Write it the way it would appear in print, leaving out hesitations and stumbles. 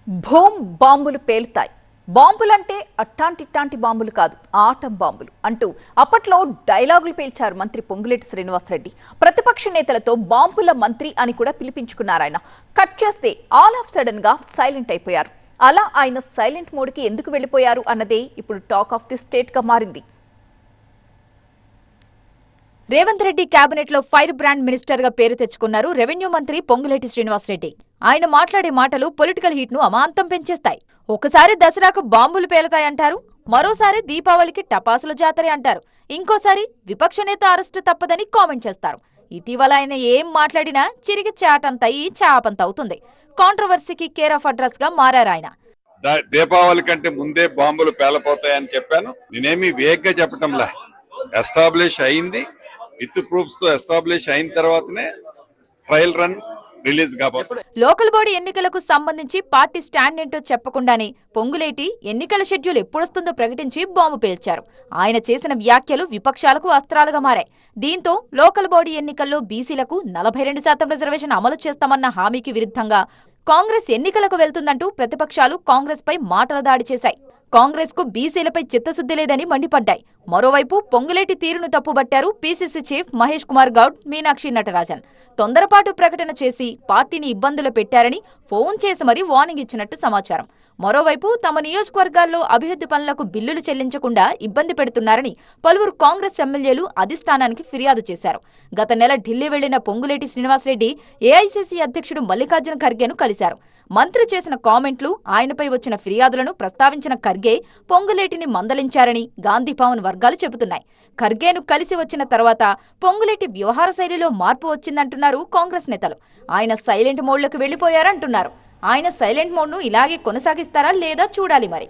Boom బాంబులు పేలుతాయి. బాంబులంటే అట్టాంటి బాంబులు కాదు, ఆటం బాంబులు అంటూ అప్పట్లో డైలాగులు పేల్చారు మంత్రి పొంగులేటి శ్రీనివాసరెడ్డి. ప్రతిపక్ష నేతలతో బాంబుల మంత్రి అని కూడా పిలిపించుకున్నారు ఆయన. కట్ చేస్తే ఆల్ ఆఫ్ సడన్ గా సైలెంట్ అయిపోయారు. అలా ఆయన సైలెంట్ మోడ్కి ఎందుకు వెళ్ళిపోయారు అన్నదే ఇప్పుడు టాక్ ఆఫ్ ది స్టేట్ గా మారింది. రేవంత్ రెడ్డి కేబినెట్ లో ఫైర్ బ్రాండ్ మినిస్టర్ గా పేరు తెచ్చుకున్నారు రెవెన్యూ మంత్రి పొంగులేటి శ్రీనివాసరెడ్డి. ఆయన మాట్లాడే మాటలు పొలిటికల్ హీట్ ను అమాంతం పెంచేస్తాయి. ఒకసారి దసరాకు బాంబులు పేలతాయంటారు, మరోసారి దీపావళికి టపాసుల జాతరే అంటారు, ఇంకోసారి విపక్ష నేత అరెస్టు తప్పదని కామెంట్ చేస్తారు. ఇటీవల ఆయన ఏం మాట్లాడినా చిరిగి చాటంతయి చాపంత అవుతుంది. కాంట్రవర్సీకి కేర్ ఆఫ్ అడ్రస్ గా మారారు ఆయన. దీపావళి కంటే ముందే బాంబులు పేలపోతాయని చెప్పాను. నేనేమి వేగ్గా చెప్పటంలా, ఎస్టాబ్లిష్ అయింది, విత్ ప్రూఫ్స్ తో ఎస్టాబ్లిష్ అయిన తర్వాతనే ట్రయల్ రన్ రిలీజ్ కాబోతుంది. లోకల్ బాడీ ఎన్నికలకు సంబంధించి పార్టీ స్టాండ్ ఏంటో చెప్పకుండానే పొంగులేటి ఎన్నికల షెడ్యూల్ ఎప్పుడొస్తుందో ప్రకటించి బాంబు పేల్చారు. ఆయన చేసిన వ్యాఖ్యలు విపక్షాలకు అస్త్రాలుగా మారాయి. దీంతో లోకల్ బాడీ ఎన్నికల్లో బీసీలకు 42% రిజర్వేషన్ అమలు చేస్తామన్న హామీకి విరుద్ధంగా కాంగ్రెస్ ఎన్నికలకు వెళ్తుందంటూ ప్రతిపక్షాలు కాంగ్రెస్ పై మాటల దాడి చేశాయి. కాంగ్రెస్ కు బీసీలపై చిత్తశుద్ధి లేదని మండిపడ్డాయి. మరోవైపు పొంగులేటి తీరును తప్పుబట్టారు పీసీసీ చీఫ్ మహేష్ కుమార్ గౌడ్, మీనాక్షి నటరాజన్. తొందరపాటు ప్రకటన చేసి పార్టీని ఇబ్బందులు పెట్టారని ఫోన్ చేసి మరీ వార్నింగ్ ఇచ్చినట్టు సమాచారం. మరోవైపు తమ నియోజకవర్గాల్లో అభివృద్ధి పనులకు బిల్లులు చెల్లించకుండా ఇబ్బంది పెడుతున్నారని పలువురు కాంగ్రెస్ ఎమ్మెల్యేలు అధిష్టానానికి ఫిర్యాదు చేశారు. గత నెల ఢిల్లీ వెళ్లిన పొంగులేటి శ్రీనివాసరెడ్డి ఏఐసీసీ అధ్యక్షుడు మల్లికార్జున ఖర్గేను కలిశారు. మంత్రి చేసిన కామెంట్లు, ఆయనపై వచ్చిన ఫిర్యాదులను ప్రస్తావించిన ఖర్గే పొంగులేటిని మందలించారని గాంధీభవన్ వర్గాలు చెబుతున్నాయి. ఖర్గేను కలిసి వచ్చిన తర్వాత పొంగులేటి వ్యవహార శైలిలో మార్పు వచ్చిందంటున్నారు కాంగ్రెస్ నేతలు. ఆయన సైలెంట్ మోడ్లోకి వెళ్లిపోయారంటున్నారు. ఆయన సైలెంట్ మోడ్ను ఇలాగే కొనసాగిస్తారా లేదా చూడాలి మరి.